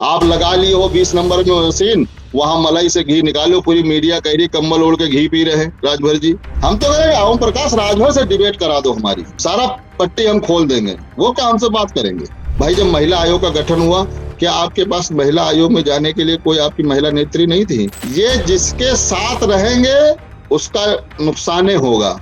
आप लगा लिए हो 20 नंबर में मशीन, वहां मलाई से घी निकालो, पूरी मीडिया कह रही कम्बल ओढ़ के घी पी रहे हैं राजभर जी। हम तो कह रहे ओम प्रकाश राजभर से डिबेट करा दो, हमारी सारा पट्टी हम खोल देंगे, वो क्या हमसे बात करेंगे। भाई जब महिला आयोग का गठन हुआ, क्या आपके पास महिला आयोग में जाने के लिए कोई आपकी महिला नेत्री नहीं थी? ये जिसके साथ रहेंगे उसका नुकसान होगा।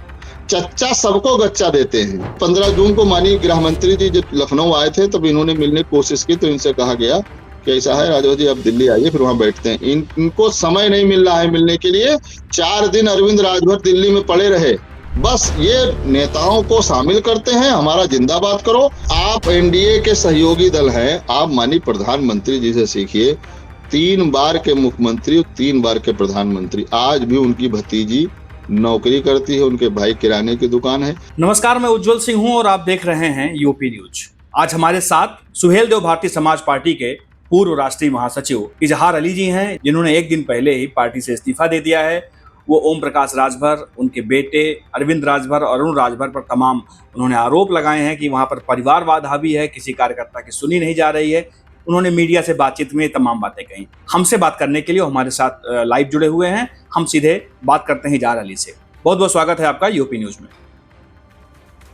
चच्चा सबको गच्चा देते हैं। 15 जून को माननीय गृह मंत्री जी जब लखनऊ आए थे तब इन्होंने मिलने की कोशिश की, तो इनसे कहा गया कि ऐसा है राजभर जी, आप दिल्ली आइए, फिर वहां बैठते हैं। इनको समय नहीं मिल रहा है मिलने के लिए। 4 दिन अरविंद राजभर दिल्ली में पड़े रहे। बस ये नेताओं को शामिल करते हैं, हमारा जिंदाबाद करो। आप एनडीए के सहयोगी दल हैं, आप माननीय प्रधानमंत्री जी से सीखिए। 3 बार के मुख्यमंत्री, 3 बार के प्रधानमंत्री, आज भी उनकी भतीजी नौकरी करती है, उनके भाई किराने की दुकान है। नमस्कार, मैं उज्जवल सिंह हूं और आप देख रहे हैं यूपी न्यूज। आज हमारे साथ सुहेलदेव भारतीय समाज पार्टी के पूर्व राष्ट्रीय महासचिव इजहार अली जी हैं, जिन्होंने एक दिन पहले ही पार्टी से इस्तीफा दे दिया है। वो ओम प्रकाश राजभर, उनके बेटे अरविंद राजभर और अरुण राजभर पर तमाम उन्होंने आरोप लगाए हैं कि वहां पर परिवारवाद हावी है, किसी कार्यकर्ता की सुनी नहीं जा रही है। उन्होंने मीडिया से बातचीत में तमाम बातें कही। हमसे बात करने के लिए हमारे साथ लाइव जुड़े हुए हैं। हम सीधे बात करते हैं इजहार अली से। बहुत बहुत स्वागत है आपका यूपी न्यूज में।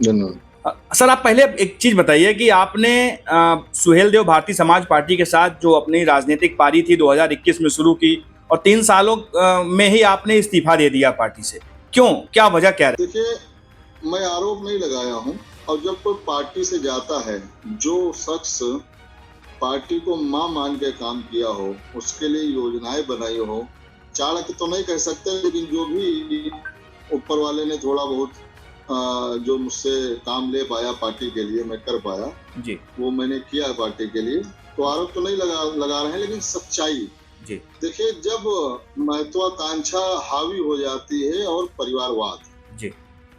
धन्यवाद। सर, आप पहले एक चीज बताइए कि आपने सुहेलदेव भारतीय समाज पार्टी के साथ जो अपनी राजनीतिक पारी थी 2021 में शुरू की और 3 सालों में ही आपने इस्तीफा दे दिया पार्टी से, क्यों, क्या वजह क्या रही? देखिए, मैं आरोप नहीं लगाया हूं, और जब कोई पार्टी से जाता है, जो शख्स पार्टी को मां मान के काम किया हो, उसके लिए योजनाएं बनाई हो, चाणक्य तो नहीं कह सकते, लेकिन जो भी ऊपर वाले ने थोड़ा बहुत जो मुझसे काम ले पाया पार्टी के लिए, मैं कर पाया जी, वो मैंने किया पार्टी के लिए। तो आरोप तो नहीं लगा रहे हैं, लेकिन सच्चाई जी। देखिए, जब महत्वाकांक्षा हावी हो जाती है और परिवारवाद जी,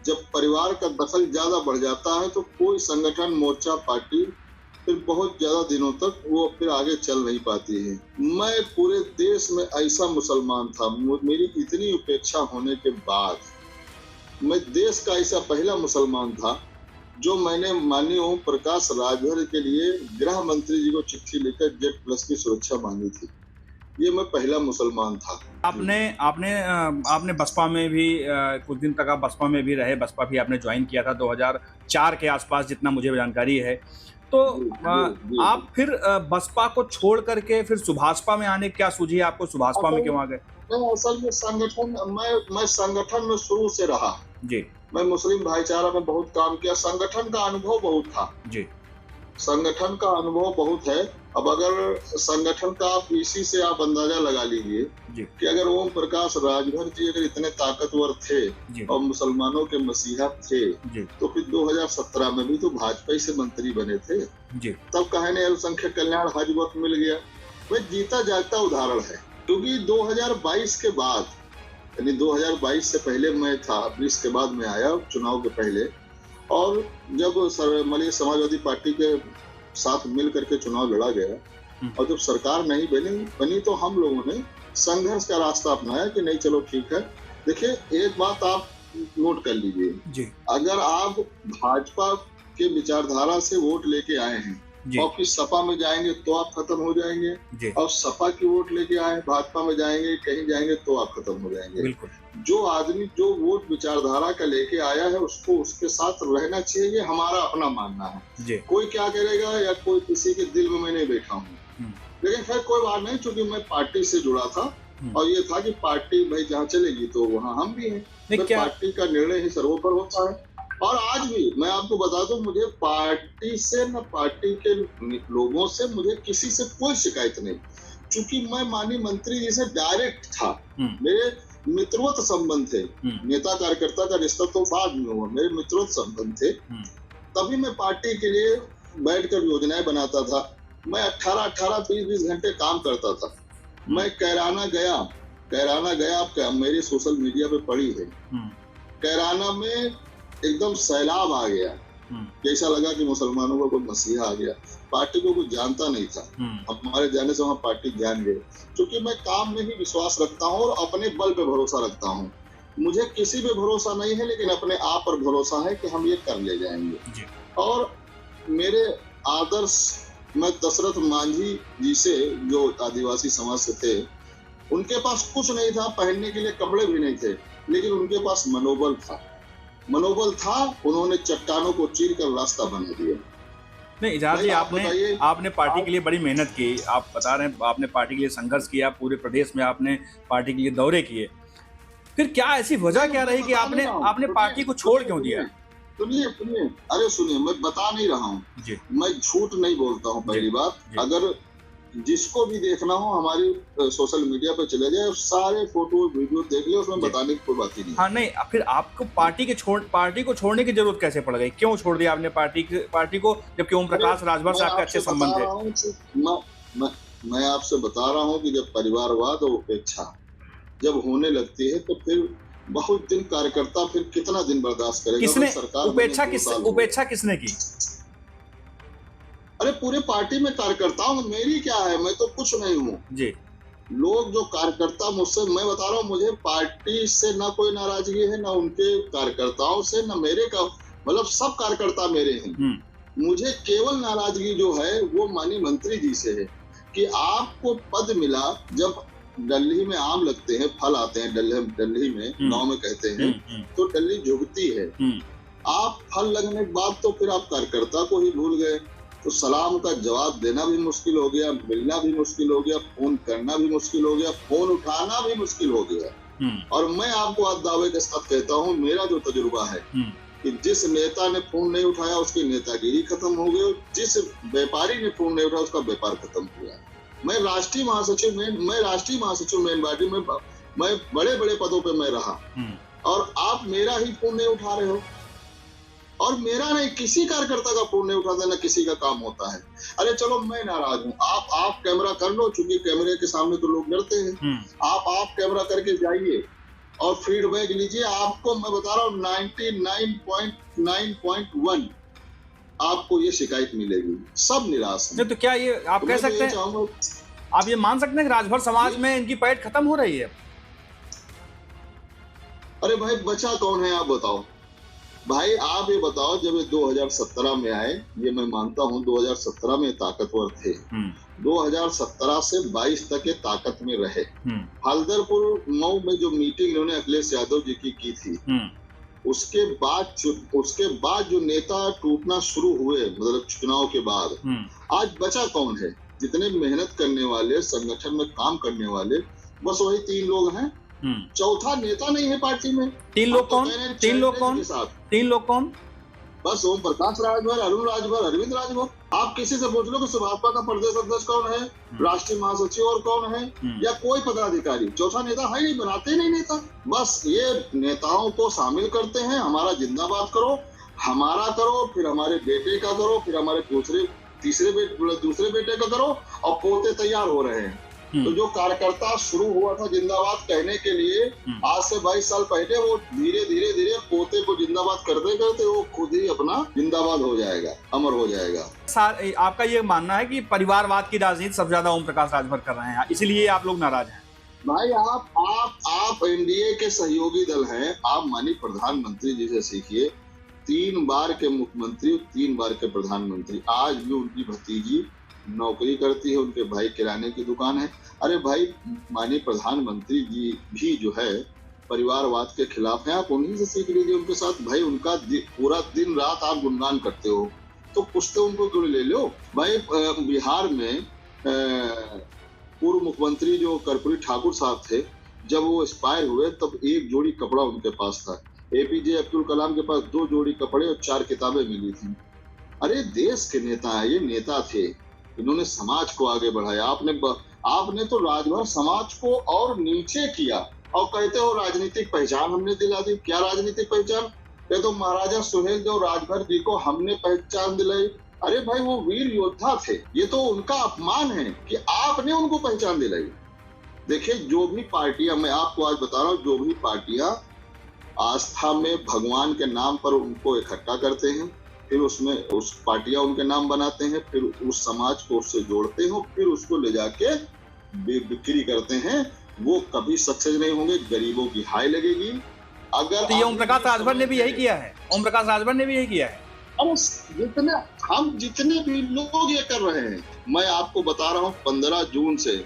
जब परिवार का दखल ज्यादा बढ़ जाता है, तो कोई संगठन, मोर्चा, पार्टी फिर बहुत ज्यादा दिनों तक वो फिर आगे चल नहीं पाती है। मैं पूरे देश में ऐसा मुसलमान था, मेरी इतनी उपेक्षा होने के बाद मैं देश का ऐसा पहला मुसलमान था जो मैंने माननीय ओम प्रकाश राजभर के लिए गृह मंत्री जी को चिट्ठी लिखकर जेड प्लस की सुरक्षा मांगी थी। ये मैं पहला मुसलमान था। आपने बसपा में भी कुछ दिन तक आप बसपा में भी रहे, बसपा भी आपने ज्वाइन किया था 2004 के आसपास, जितना मुझे जानकारी है। तो आप फिर बसपा को छोड़ करके फिर सुभाषपा में आने क्या सूझी आपको? सुभाषपा में क्यों आ गए? असल में संगठन, मैं संगठन में शुरू से रहा जी। मैं मुस्लिम भाईचारा में बहुत काम किया, संगठन का अनुभव बहुत था जी। संगठन का अनुभव बहुत है। अब अगर संगठन का आप इसी से आप अंदाजा लगा लीजिए कि अगर ओम प्रकाश राजभर जी अगर इतने ताकतवर थे और मुसलमानों के मसीहा थे, तो फिर 2017 में भी तो भाजपा से मंत्री बने थे। तब कहने अल्पसंख्यक कल्याण हज वक्त मिल गया। वह जीता जागता उदाहरण है, क्योंकि 2022 के बाद, यानी 2022 से पहले मैं था, 20 के बाद में आया चुनाव के पहले, और जब मलिक समाजवादी पार्टी के साथ मिल करके चुनाव लड़ा गया और जब सरकार नहीं बनी तो हम लोगों ने संघर्ष का रास्ता अपनाया कि नहीं चलो ठीक है। देखिए, एक बात आप नोट कर लीजिए, अगर आप भाजपा के विचारधारा से वोट लेके आए हैं और फिर सपा में जाएंगे तो आप खत्म हो जाएंगे, और सपा की वोट लेके आए भाजपा में जाएंगे, कहीं जाएंगे तो आप खत्म हो जाएंगे। जो आदमी जो वोट विचारधारा का लेके आया है उसको उसके साथ रहना चाहिए, ये हमारा अपना मानना है। कोई क्या करेगा या कोई किसी के दिल में मैं नहीं बैठा हूँ, लेकिन खैर कोई बात नहीं, चूंकि मैं पार्टी से जुड़ा था और ये था कि पार्टी भाई जहाँ चलेगी तो वहाँ हम भी हैं, पार्टी का निर्णय ही सर्वोपरि होता है। और आज भी मैं आपको बता दूं, मुझे पार्टी से न पार्टी के लोगों से मुझे किसी से कोई शिकायत नहीं, क्योंकि मैं माननीय मंत्री जी से डायरेक्ट था, मेरे मित्रवत संबंध थे। नेता कार्यकर्ता का रिश्ता तो बाद में हुआ, मेरे मित्रवत संबंध थे। तभी मैं पार्टी के लिए बैठकर योजनाएं बनाता था। मैं 18-18, 20-20 घंटे काम करता था। मैं कैराना गया, आप मेरी सोशल मीडिया पे पड़ी है। कैराना में एकदम सैलाब आ गया, जैसा लगा कि मुसलमानों का कोई मसीहा आ गया। पार्टी को कुछ जानता नहीं था, हमारे जाने से वहाँ पार्टी जान गए। क्योंकि मैं काम में ही विश्वास रखता हूँ और अपने बल पे भरोसा रखता हूँ। मुझे किसी पे भरोसा नहीं है, लेकिन अपने आप पर भरोसा है कि हम ये कर ले जाएंगे। और मेरे आदर्श मैं दशरथ मांझी जी से, जो आदिवासी समाज से थे, उनके पास कुछ नहीं था, पहनने के लिए कपड़े भी नहीं थे, लेकिन उनके पास मनोबल था। उन्होंने चट्टानों को चीर कर रास्ता बना दिया। नहीं इजहार जी, आपने पार्टी के लिए बड़ी मेहनत की, आप बता रहे हैं आपने पार्टी के लिए संघर्ष किया, पूरे प्रदेश में आपने पार्टी के लिए दौरे किए, फिर क्या ऐसी वजह क्या रही कि आपने पार्टी को छोड़ क्यों दिया? सुनिए, मैं बता नहीं रहा हूँ, मैं झूठ नहीं बोलता हूँ। पहली बात, अगर जिसको भी देखना हो हमारी सोशल मीडिया पर चले जाए, सारे फोटो वीडियो देख ले, उसमें बताने की कोई बात ही नहीं। हाँ नहीं, फिर आपको पार्टी को छोड़ने की जरूरत कैसे पड़ गई? क्यों छोड़ दिया आपने पार्टी को, जबकि ओम प्रकाश राजभर से आपके अच्छे संबंध थे? मैं आपसे बता रहा हूँ कि जब परिवारवाद और उपेक्षा जब होने लगती है, तो फिर बहुत दिन कार्यकर्ता फिर कितना दिन बर्दाश्त करेगा? किसने उपेक्षा किसने की? अरे पूरे पार्टी में कार्यकर्ताओं में मेरी क्या है, मैं तो कुछ नहीं हूँ जी। लोग जो कार्यकर्ता मुझसे, मैं बता रहा हूँ, मुझे पार्टी से ना कोई नाराजगी है, ना उनके कार्यकर्ताओं से, ना मेरे का, मतलब सब कार्यकर्ता मेरे हैं। मुझे केवल नाराजगी जो है वो माननीय मंत्री जी से है कि आपको पद मिला, जब डल्ही में आम लगते हैं, फल आते हैं डल्ही में, गांव में कहते हैं, तो डल्ही झुकती है। आप फल लगने के बाद तो फिर आप कार्यकर्ता को ही भूल गए, तो सलाम का जवाब देना भी मुश्किल हो गया, मिलना भी मुश्किल हो गया, फोन करना भी मुश्किल हो गया, फोन उठाना भी मुश्किल हो गया। और मैं आपको आज दावे के साथ कहता हूँ, मेरा जो तजुर्बा है कि जिस नेता ने फोन नहीं उठाया उसकी नेतागिरी खत्म हो गई, जिस व्यापारी ने फोन नहीं उठाया उसका व्यापार खत्म हो गया। मैं राष्ट्रीय महासचिव मेन पार्टी में, मैं बड़े बड़े पदों पे मैं रहा, और आप मेरा ही फोन नहीं उठा रहे हो, और मेरा नहीं, किसी कार्यकर्ता का फोन नहीं उठा देना किसी का काम होता है। अरे चलो मैं नाराज हूँ, आप कैमरा कर लो, चूंकि कैमरे के सामने तो लोग डरते हैं, आप कैमरा करके जाइए और फीडबैक लीजिए। आपको मैं बता रहा हूँ 99.9.1 आपको ये शिकायत मिलेगी, सब निराश है। तो क्या ये आप कह सकते हैं, आप ये मान सकते हैं कि राजभर समाज में इनकी पैठ खत्म हो रही है? अरे भाई बचा कौन है आप बताओ भाई, आप ये बताओ, जब ये 2017 में आए, ये मैं मानता हूँ 2017 में ताकतवर थे, 2017 से 22 तक ये ताकत में रहे। हल्दरपुर मऊ में जो मीटिंग इन्होंने अखिलेश यादव जी की थी, उसके बाद जो नेता टूटना शुरू हुए, मतलब चुनाव के बाद, आज बचा कौन है? जितने मेहनत करने वाले, संगठन में काम करने वाले, बस वही 3 लोग हैं। चौथा नेता नहीं है पार्टी में। 3 लोग कौन? 3 लोग कौन? बस ओम प्रकाश राजभर, अरुण राजभर, अरविंद राजभर। आप किसी से पूछ लो कि भाजपा का प्रदेश अध्यक्ष कौन है, राष्ट्रीय महासचिव और कौन है, या कोई पदाधिकारी। चौथा नेता है नहीं, बनाते नहीं नेता। बस ये नेताओं को शामिल करते हैं, हमारा जिंदाबाद करो, हमारा करो, फिर हमारे बेटे का करो, फिर हमारे दूसरे बेटे का करो, और पोते तैयार हो रहे हैं। तो जो कार्यकर्ता शुरू हुआ था जिंदाबाद कहने के लिए आज से 22 साल पहले, वो धीरे धीरे पोते को जिंदाबाद करते करते वो खुद ही अपना जिंदाबाद हो जाएगा, अमर हो जाएगा। आपका ये मानना है कि परिवारवाद की राजनीति सबसे ज्यादा ओम प्रकाश राजभर कर रहे हैं, इसीलिए आप लोग नाराज हैं? भाई आप एनडीए के सहयोगी दल हैं, आप माननीय प्रधानमंत्री जी से सीखिए। 3 बार के मुख्यमंत्री, 3 बार के प्रधानमंत्री। आज भी उनकी भतीजी नौकरी करती है, उनके भाई किराने की दुकान है। अरे भाई, माननीय प्रधानमंत्री जी भी जो है परिवारवाद के खिलाफ हैं, आप उन्हीं से सीख लीजिए उनके साथ। भाई उनका पूरा दिन रात आप गुणगान करते हो, तो कुछ तो उनको जुड़ ले लो। भाई बिहार में पूर्व मुख्यमंत्री जो कर्पूरी ठाकुर साहब थे, जब वो एक्सपायर हुए तब 1 जोड़ी कपड़ा उनके पास था। एपीजे अब्दुल कलाम के पास 2 जोड़ी कपड़े और 4 किताबें मिली थी। अरे देश के नेता है, ये नेता थे, इन्होंने समाज को आगे बढ़ाया। आपने तो राजभर समाज को और नीचे किया, और कहते हो राजनीतिक पहचान हमने दिला दी। क्या राजनीतिक पहचान? कहते तो महाराजा सुहेलदेव राजभर जी को हमने पहचान दिलाई। अरे भाई, वो वीर योद्धा थे, ये तो उनका अपमान है कि आपने उनको पहचान दिलाई। देखिए, जो भी पार्टियां, मैं आपको आज बता रहा हूँ, जो भी पार्टियां आस्था में भगवान के नाम पर उनको इकट्ठा करते हैं, फिर उसमें उस पार्टियां उनके नाम बनाते हैं, फिर उस समाज को उससे जोड़ते हैं, फिर उसको ले जाके बिक्री करते हैं, वो कभी सक्सेस नहीं होंगे। गरीबों की हाय लगेगी। अगर तो ये ओम प्रकाश राजभर ने भी यही किया है, ओम प्रकाश राजभर ने भी यही किया है। जितने हम जितने भी लोग ये कर रहे हैं, मैं आपको बता रहा हूँ 15 जून से,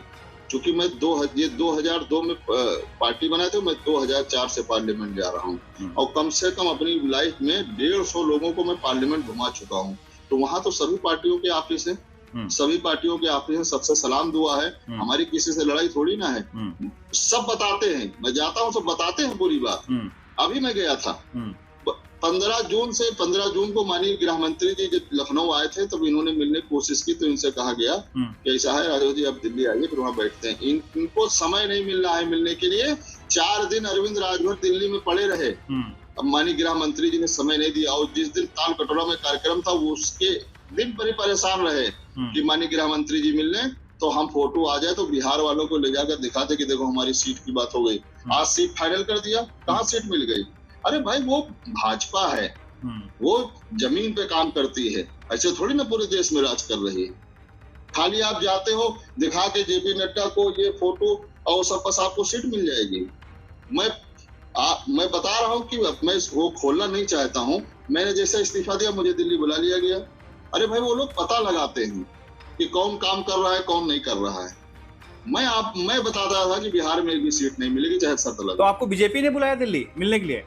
चूंकि मैं 2002 में पार्टी बनाए थे, मैं 2004 से पार्लियामेंट जा रहा हूँ और कम से कम अपनी लाइफ में 150 लोगों को मैं पार्लियामेंट घुमा चुका हूँ। तो वहां तो सभी पार्टियों के ऑफिस है, सभी पार्टियों के ऑफिस है, सबसे सलाम दुआ है, हमारी किसी से लड़ाई थोड़ी ना है। सब बताते हैं, मैं जाता हूँ सब बताते हैं पूरी बात। अभी मैं गया था 15 जून को माननीय गृह मंत्री जी जब लखनऊ आए थे, तब इन्होंने मिलने की कोशिश की, तो इनसे कहा गया कि ऐसा है राघव जी, आप दिल्ली आइए, फिर वहाँ बैठते हैं। इनको समय नहीं मिल रहा है मिलने के लिए। 4 दिन अरविंद राजभर दिल्ली में पड़े रहे, अब माननीय गृह मंत्री जी ने समय नहीं दिया, और जिस दिन ताल कटोरा में कार्यक्रम था वो उसके दिन पर ही परेशान रहे कि माननीय गृह मंत्री जी मिलने, तो हम फोटो आ जाए तो बिहार वालों को ले जाकर दिखाते कि देखो हमारी सीट की बात हो गई। आज सीट फाइनल कर दिया, कहाँ सीट मिल गई? अरे भाई वो भाजपा है, वो जमीन पे काम करती है, ऐसे थोड़ी ना पूरे देश में राज कर रही है। खाली आप जाते हो दिखा के जेपी नड्डा को ये फोटो और सब बस आपको सीट मिल जाएगी। मैं बता रहा हूँ कि मैं वो खोलना नहीं चाहता हूँ। मैंने जैसे इस्तीफा दिया मुझे दिल्ली बुला लिया गया। अरे भाई वो लोग पता लगाते हैं कि कौन काम कर रहा है कौन नहीं कर रहा है। मैं बताता था कि बिहार में भी सीट नहीं मिलेगी चाहे शर्त लगे। तो आपको बीजेपी ने बुलाया दिल्ली मिलने के लिए?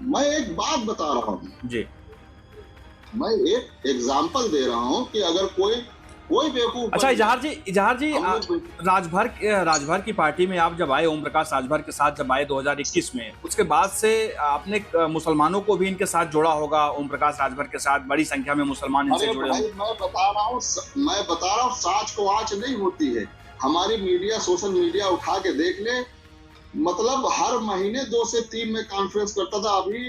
मैं एक बात बता रहा हूँ जी, मैं एक एग्जाम्पल दे रहा हूँ कि अगर कोई बेवकूफ। अच्छा इजहार जी राजभर की पार्टी में आप जब आए, ओम प्रकाश राजभर के साथ जब आए 2021 में, उसके बाद से आपने मुसलमानों को भी इनके साथ जोड़ा होगा। ओम प्रकाश राजभर के साथ बड़ी संख्या में मुसलमान इनसे जुड़े होंगे। मैं बता रहा हूँ साच को आँच नहीं होती है। हमारी मीडिया, सोशल मीडिया उठा के देख ले, मतलब हर महीने 2 से 3 में कॉन्फ्रेंस करता था। अभी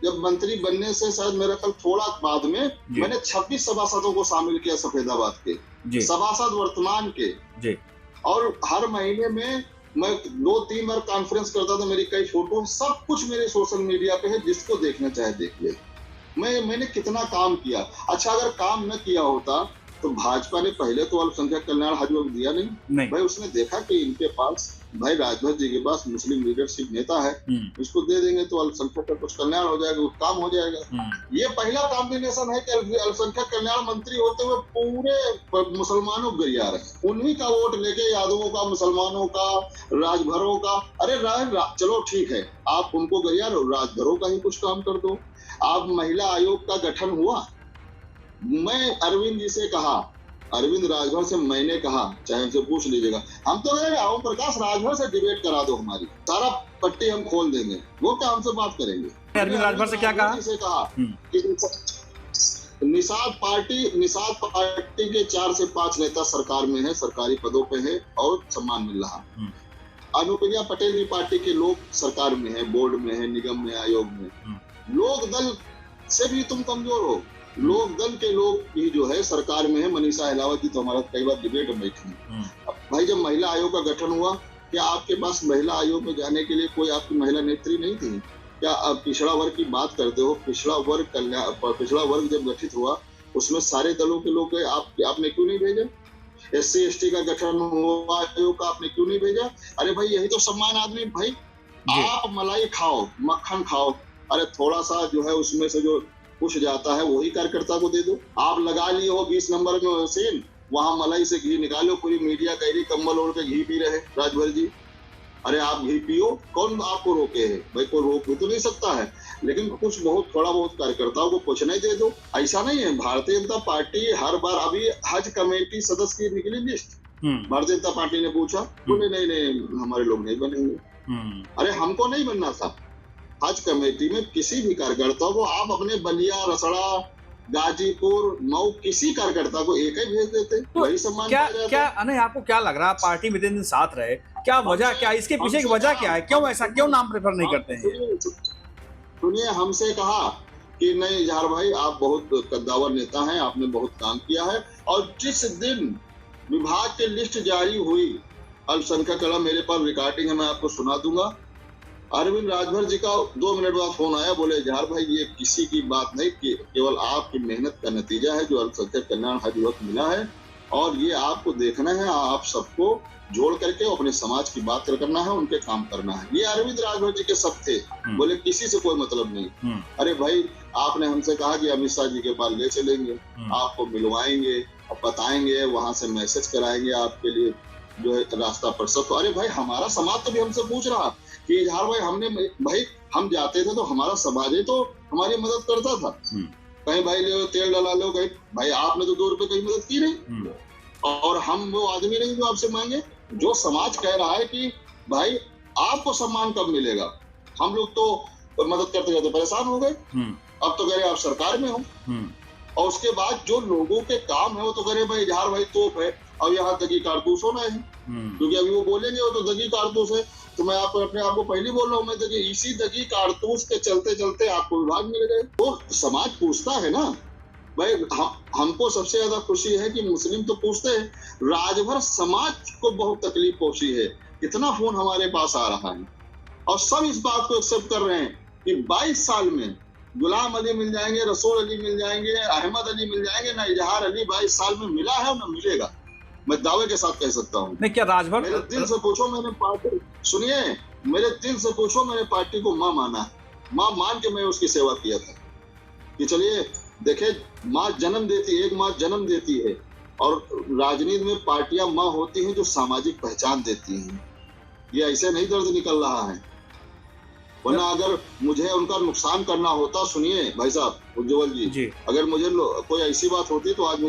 जब मंत्री बनने से शायद मेरे ख्याल थोड़ा बाद में मैंने 26 सभासदों को शामिल किया सफेदाबाद के सभासद वर्तमान के, और हर महीने में मैं 2-3 बार कॉन्फ्रेंस करता था। मेरी कई फोटो सब कुछ मेरे सोशल मीडिया पे है, जिसको देखना चाहे देख ले। मैंने कितना काम किया। अच्छा अगर काम न किया होता तो भाजपा ने पहले तो अल्पसंख्यक कल्याण हज वक्त दिया नहीं। भाई उसने देखा कि इनके पास, भाई राजभर जी के पास मुस्लिम लीडरशिप नेता है, इसको दे देंगे तो अल्पसंख्यक का कुछ कल्याण हो जाएगा, कुछ काम हो जाएगा। ये पहला कॉम्बिनेशन है कि अल्पसंख्यक कल्याण मंत्री होते हुए पूरे मुसलमानों को गरिया रहे। उन्हीं का वोट लेके यादवों का, मुसलमानों का, राजभरों का। अरे चलो ठीक है, आप उनको गरिया रहो, राजभरों का ही कुछ काम कर दो। आप महिला आयोग का गठन हुआ, मैं अरविंद जी से कहा, अरविंद राजभर से मैंने कहा, चाहे हमसे पूछ लीजिएगा, हम तो ओम प्रकाश राजभर से डिबेट करा दो, हमारी सारा पट्टी हम खोल देंगे, वो क्या हमसे बात करेंगे। अरविंद राजभर से क्या कहा? कि निषाद पार्टी के 4 से 5 नेता सरकार में है, सरकारी पदों पे है और सम्मान मिल रहा। अनुप्रिया पटेल की पार्टी के लोग सरकार में है, बोर्ड में है, निगम में, आयोग में। लोक दल से भी तुम कमजोर हो। लोक दल के लोग भी जो है सरकार में है। मनीषा अहलावत जी तो हमारा कई बार डिबेट में बैठी। भाई जब महिला आयोग का गठन हुआ, क्या आपके पास महिला आयोग में जाने के लिए कोई आपकी महिला नेत्री नहीं थी? क्या आप पिछड़ा वर्ग की बात करते हो? पिछड़ा वर्ग जब गठित हुआ उसमें सारे दलों के लोग आपने क्यों नहीं भेजे? SC ST का गठन हुआ आयोग का, आपने क्यों नहीं भेजा? अरे भाई यही तो सम्मान आदमी। भाई आप मलाई खाओ, मक्खन खाओ, अरे थोड़ा सा जो है उसमें से जो कुछ जाता है वही कार्यकर्ता को दे दो। आप लगा लिए हो 20 नंबर में मशीन, वहां मलाई से घी निकालो, पूरी मीडिया कह रही कंबल ओढ़ के घी पी रहे राजभर जी। अरे आप घी पियो, कौन आपको रोके है? भाई कोई रोक तो नहीं सकता है, लेकिन कुछ थोड़ा बहुत कार्यकर्ताओं को पूछना ही दे दो। ऐसा नहीं है। भारतीय जनता पार्टी हर बार, अभी हज कमेटी सदस्य की निकली लिस्ट, भारतीय जनता पार्टी ने पूछा, बोले नहीं हमारे लोग नहीं बनेंगे। अरे हमको नहीं बनना था। हज कमेटी में किसी भी कार्यकर्ता को आप अपने बलिया, रसड़ा, गाजीपुर, मऊ किसी कार्यकर्ता को एक ही भेज देते, तो वही सम्मान क्या नहीं? आपको क्या लग रहा, पार्टी में दिन साथ रहे, क्या वजह, क्या इसके पीछे की वजह क्या है? क्यों ऐसा, क्यों नाम प्रेफर नहीं करते हैं? सुनिए, हमसे कहा कि नहीं इजहार भाई आप बहुत कद्दावर नेता हैं, आपने बहुत काम किया है। और जिस दिन विभाग की लिस्ट जारी हुई अल्पसंख्यक कल्याण, मेरे पास रिकॉर्डिंग है, मैं आपको सुना दूंगा। अरविंद राजभर जी का 2 मिनट बाद फोन आया, बोले इजहार भाई ये किसी की बात नहीं, केवल आपकी मेहनत का नतीजा है जो अल्पसंख्यक कल्याण हज वक्त मिला है। और ये आपको देखना है, आप सबको जोड़ करके अपने समाज की बात करना है, उनके काम करना है। ये अरविंद राजभर जी के सब थे, बोले किसी से कोई मतलब नहीं। अरे भाई, आपने हमसे कहा कि अमित शाह जी के पास ले चलेंगे, आपको मिलवाएंगे, बताएंगे, वहां से मैसेज कराएंगे आपके लिए जो है रास्ता प्रशस्त। तो अरे भाई, हमारा समाज तो भी हमसे पूछ रहा कि इजहार भाई, हमने भाई हम जाते थे तो हमारा समाज ही तो हमारी मदद करता था। कहीं भाई ले तेल डला लो, कहीं भाई आपने तो 2 रुपए कहीं मदद की नहीं, और हम वो आदमी नहीं जो आपसे मांगे। जो समाज कह रहा है कि भाई आपको सम्मान कब मिलेगा, हम लोग तो मदद करते करते परेशान हो गए, अब तो कह रहे आप सरकार में हो। और उसके बाद जो लोगों के काम है वो तो कह रहे भाई इजहार भाई तोप है, अब यहाँ दगी कारतूस होना है, क्योंकि अभी वो बोलेंगे वो तो दगी कारतूस है। तो मैं अपने आप को पहले बोल रहा हूँ, मैं देखिए इसी दगी कारतूस के चलते चलते आपको विभाग मिल गए। तो समाज पूछता है ना भाई, हमको सबसे ज्यादा खुशी है कि मुस्लिम तो पूछते हैं, राजभर समाज को बहुत तकलीफ पहुंची है। कितना फोन हमारे पास आ रहा है और सब इस बात को एक्सेप्ट कर रहे हैं कि 22 साल में गुलाम अली मिल जाएंगे, रसूल अली मिल जाएंगे, अहमद अली मिल जाएंगे, ना इजहार अली 22 साल में मिला है और ना मिलेगा। मैं दावे के साथ कह सकता हूँ। नहीं, क्या राजभर, मेरे दिल से पूछो, मैंने पार्टी, सुनिए, मेरे दिल से पूछो, मैंने पार्टी को माँ माना, माँ मान के मैं उसकी सेवा किया था कि चलिए देखे, माँ जन्म देती है, एक माँ जन्म देती है, और राजनीति में पार्टियां माँ होती हैं जो सामाजिक पहचान देती हैं। ये ऐसे नहीं दर्द निकल रहा है, वरना अगर मुझे उनका नुकसान करना होता, सुनिए भाई साहब उज्जवल जी, अगर मुझे कोई ऐसी बात होती तो आज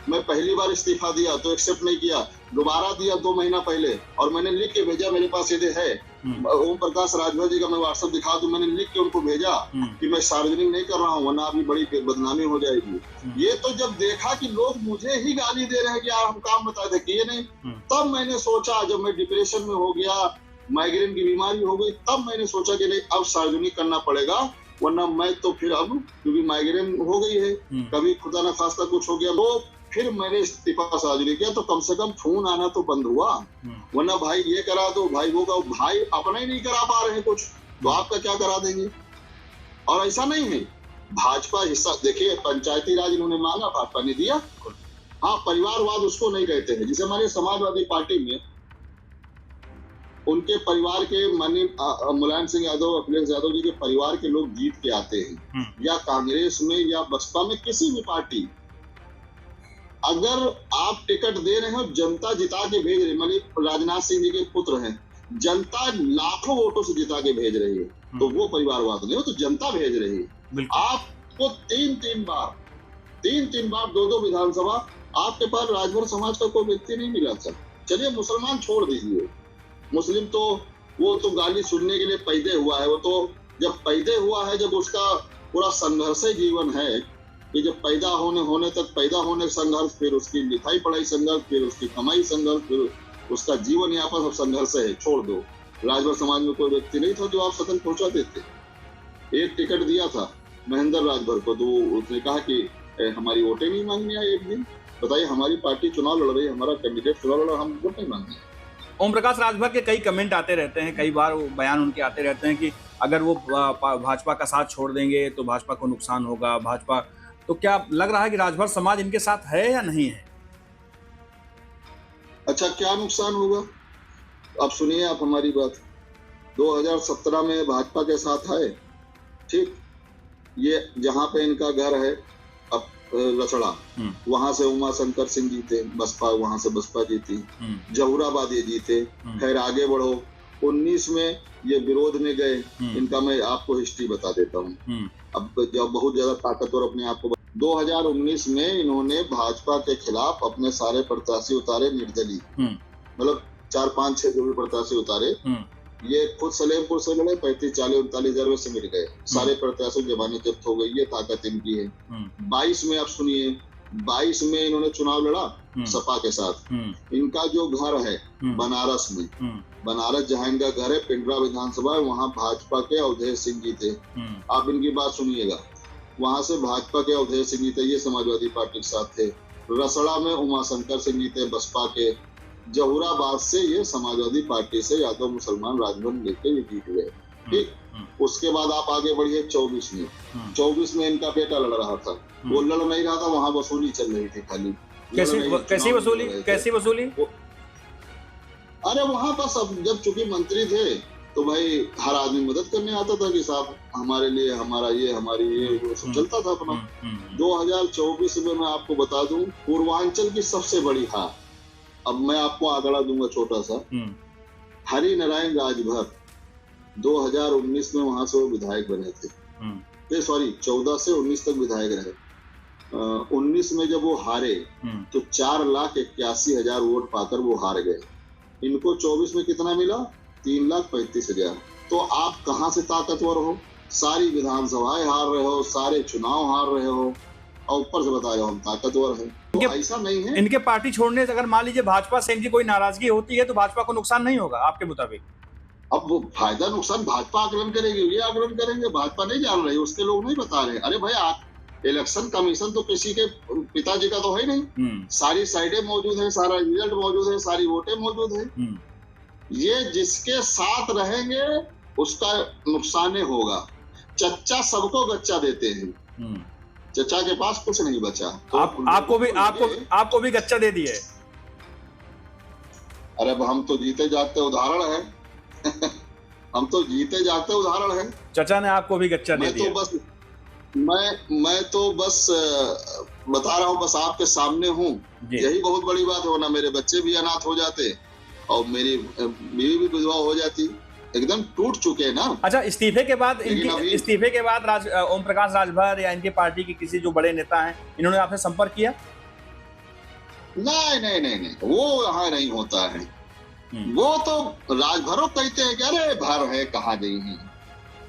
मैं पहली बार इस्तीफा दिया तो एक्सेप्ट नहीं किया, दोबारा दिया 2 महीना पहले, और मैंने लिख के भेजा, मेरे पास ये है ओम प्रकाश राजभर जी का, मैं व्हाट्सएप दिखा दूं, मैंने लिख के उनको भेजा कि मैं सार्वजनिक नहीं कर रहा हूँ वरना अभी बड़ी बदनामी हो जाएगी। ये तो जब देखा कि लोग मुझे ही गाली दे रहे हैं कि यार हम काम बताए थे किए नहीं, तब मैंने सोचा, जब मैं डिप्रेशन में हो गया, माइग्रेन की बीमारी हो गई, तब मैंने सोचा कि नहीं अब सार्वजनिक करना पड़ेगा, वरना मैं तो फिर अब क्योंकि माइग्रेन हो गई है, कभी खुदा न खास्ता कुछ हो गया, तो फिर मैंने इस्तीफा सार्वजनिक किया। तो कम से कम फोन आना तो बंद हुआ, वरना भाई ये करा दो, भाई वो करो, भाई अपना ही नहीं करा पा रहे हैं कुछ, तो आपका क्या करा देंगे। और ऐसा नहीं है, भाजपा हिस्सा, देखिए पंचायती राज इन्होंने मांगा, भाजपा ने दिया। हाँ, परिवारवाद उसको नहीं कहते हैं, जिसे हमारे समाजवादी पार्टी में उनके परिवार के माननीय मुलायम सिंह यादव, अखिलेश यादव जी के परिवार के लोग जीत के आते हैं, या कांग्रेस में या बसपा में किसी भी पार्टी, अगर आप टिकट दे रहे हो, जनता जिता के भेज रही है, मतलब राजनाथ सिंह जी के पुत्र हैं, जनता लाखों वोटों से जिता के भेज रही है, तो वो परिवारवाद नहीं, वो तो जनता भेज रही है। आपको 3-3 बार 2-2 विधानसभा आपके पास राजभर समाज का कोई व्यक्ति नहीं मिला था। चलिए मुसलमान छोड़ दीजिए, मुस्लिम तो वो तो गाली सुनने के लिए पैदा हुआ है, वो तो जब पैदा हुआ है, जब उसका पूरा संघर्ष जीवन है कि जब पैदा होने तक पैदा होने संघर्ष, फिर उसकी लिखाई पढ़ाई संघर्ष, फिर उसकी कमाई संघर्ष, फिर उसका जीवन यापन सब संघर्ष है। छोड़ दो, राजभर समाज में कोई व्यक्ति नहीं था जो आप सदन पहुंचा देते। एक टिकट दिया था महेंद्र राजभर को, तो उसने कहा कि हमारी वोटें नहीं मांगनी है। एक दिन बताइए, हमारी पार्टी चुनाव लड़ रही है, हमारा कैंडिडेट चुनाव लड़ रहा, हम वोट नहीं मांगनी। ओम प्रकाश राजभर के कई कमेंट आते रहते हैं, कई बार वो बयान उनके आते रहते हैं कि अगर वो भाजपा का साथ छोड़ देंगे तो भाजपा को नुकसान होगा, भाजपा, तो क्या लग रहा है कि राजभर समाज इनके साथ है या नहीं है? अच्छा, क्या नुकसान होगा? अब सुनिए आप हमारी बात, 2017 में भाजपा के साथ है, ठीक, ये जहां पे इनका घर है अब रसड़ा, वहां से उमा शंकर सिंह जीते, बसपा, वहां से बसपा जीती, जहुराबाद ये जीते। खैर आगे बढ़ो, 19 में ये विरोध में गए, इनका मैं आपको हिस्ट्री बता देता हूँ। अब जब बहुत ज्यादा ताकतवर अपने आप को, 2019 में इन्होंने भाजपा के खिलाफ अपने सारे प्रत्याशी उतारे, निर्दलीय, मतलब 4, 5, 6 जो भी प्रत्याशी उतारे, ये खुद सलेमपुर से लड़े, 35, 40, 39 हजार से मिल गए, सारे प्रत्याशी जबानी जब्त हो गई, ये ताकत इनकी है। 22 में आप सुनिए, 22 में इन्होंने चुनाव लड़ा सपा के साथ। इनका जो घर है बनारस में, बनारस जहां इनका घर है, पिंडरा विधानसभा, वहां भाजपा के अवधेश सिंह जी थे। आप इनकी बात सुनिएगा, वहां से भाजपा के अवधेश सिंह जी थे, ये समाजवादी पार्टी के साथ थे। रसड़ा में उमाशंकर सिंह जी थे, बसपा के। जहुराबाद से ये समाजवादी पार्टी से यादव मुसलमान राजभर लेके ये जीत गए, ठीक। उसके बाद आप आगे बढ़िए 24 में, 24 में इनका बेटा लड़ रहा था, वो लड़ नहीं रहा था, वहां वसूली चल रही थी खाली, कैसी वसूली? अरे वहां पर सब जब चूंकि मंत्री थे तो भाई हर आदमी मदद करने आता था कि साहब हमारे लिए हमारा ये हमारी ये वो सब चलता था अपना। 2024 में मैं आपको बता दूं पूर्वांचल की सबसे बड़ी हार, अब मैं आपको आंकड़ा दूंगा छोटा सा। हरि नारायण राजभर 2019 में वहां से वो विधायक बने थे, सॉरी 14 से 19 तक विधायक रहे। 19 में जब वो हारे तो 4,81,000 वोट पाकर वो हार गए। इनको 24 में कितना मिला? 3,35,000। तो आप कहां से ताकतवर हो? सारी विधानसभाएं हार रहे हो, सारे चुनाव हार रहे हो और ऊपर से बता रहे हो हम ताकतवर हैं। तो ऐसा नहीं है। इनके पार्टी छोड़ने से अगर मान लीजिए भाजपा से इनकी कोई नाराजगी होती है तो भाजपा को नुकसान नहीं होगा आपके मुताबिक? अब वो फायदा नुकसान भाजपा आकलन करेगी, ये आकलन करेंगे, भाजपा नहीं जान रही, उसके लोग नहीं बता रहे। अरे भाई इलेक्शन कमीशन तो किसी के पिताजी का तो है नहीं, सारी साइडें मौजूद है, सारा रिजल्ट मौजूद है, सारी वोटें मौजूद है। ये जिसके साथ रहेंगे उसका नुकसान होगा। चच्चा सबको गच्चा देते हैं, चच्चा के पास कुछ नहीं बचा। तो आपको भी गच्चा दे दिए। अरे अब हम तो जीते जागते उदाहरण है हम तो जीते जागते उदाहरण है। चचा ने आपको भी गच्चा दे दिया। मैं तो बस बता रहा हूँ, बस आपके सामने हूँ, यही बहुत बड़ी बात है। वरना मेरे बच्चे भी अनाथ हो जाते और मेरी बीवी भी विधवा हो जाती। एकदम टूट चुके हैं ना। अच्छा, इस्तीफे के बाद ओम प्रकाश राजभर या इनके पार्टी के किसी जो बड़े नेता हैं, इन्होंने आपसे संपर्क किया? नहीं, वो यहाँ नहीं होता है। वो तो राजभरों कहते हैं कि अरे भर है कहा गई है,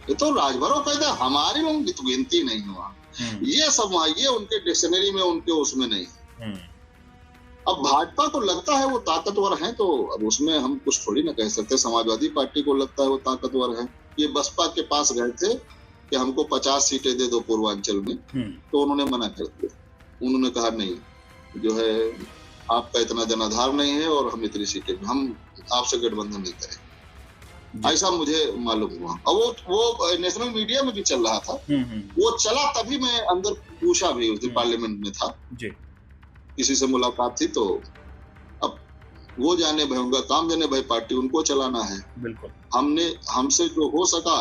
ये तो राजभरों कहते हैं, हमारी उनकी तो गिनती नहीं हुआ। ये सब ये उनके डिक्शनरी में, उनके उसमें नहीं। अब भाजपा को लगता है वो ताकतवर है तो अब उसमें हम कुछ थोड़ी ना कह सकते। समाजवादी पार्टी को लगता है वो ताकतवर है। ये बसपा के पास गए थे कि हमको 50 सीटें दे दो पूर्वांचल में, तो उन्होंने मना कर दिया। उन्होंने कहा नहीं, जो है आपका इतना जनाधार नहीं है और हम इतनी सीटें, हम आपसे गठबंधन नहीं करें। ऐसा मुझे मालूम हुआ। और वो नेशनल मीडिया में भी चल रहा था। वो चला तभी मैं अंदर पूछा भी, उस दिन पार्लियामेंट में था, किसी से मुलाकात थी। तो अब वो जाने भाई, उनका काम जाने भाई, पार्टी उनको चलाना है। बिल्कुल। हमसे जो हो सका,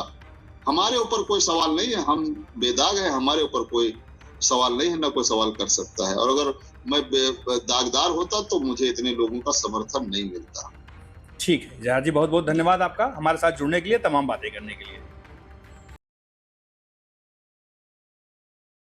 हमारे ऊपर कोई सवाल नहीं है, हम बेदाग हैं, हमारे ऊपर कोई सवाल नहीं है, ना कोई सवाल कर सकता है। और अगर मैं दागदार होता तो मुझे इतने लोगों का समर्थन नहीं मिलता। ठीक है जहार जी, बहुत बहुत धन्यवाद आपका हमारे साथ जुड़ने के लिए, तमाम बातें करने के लिए।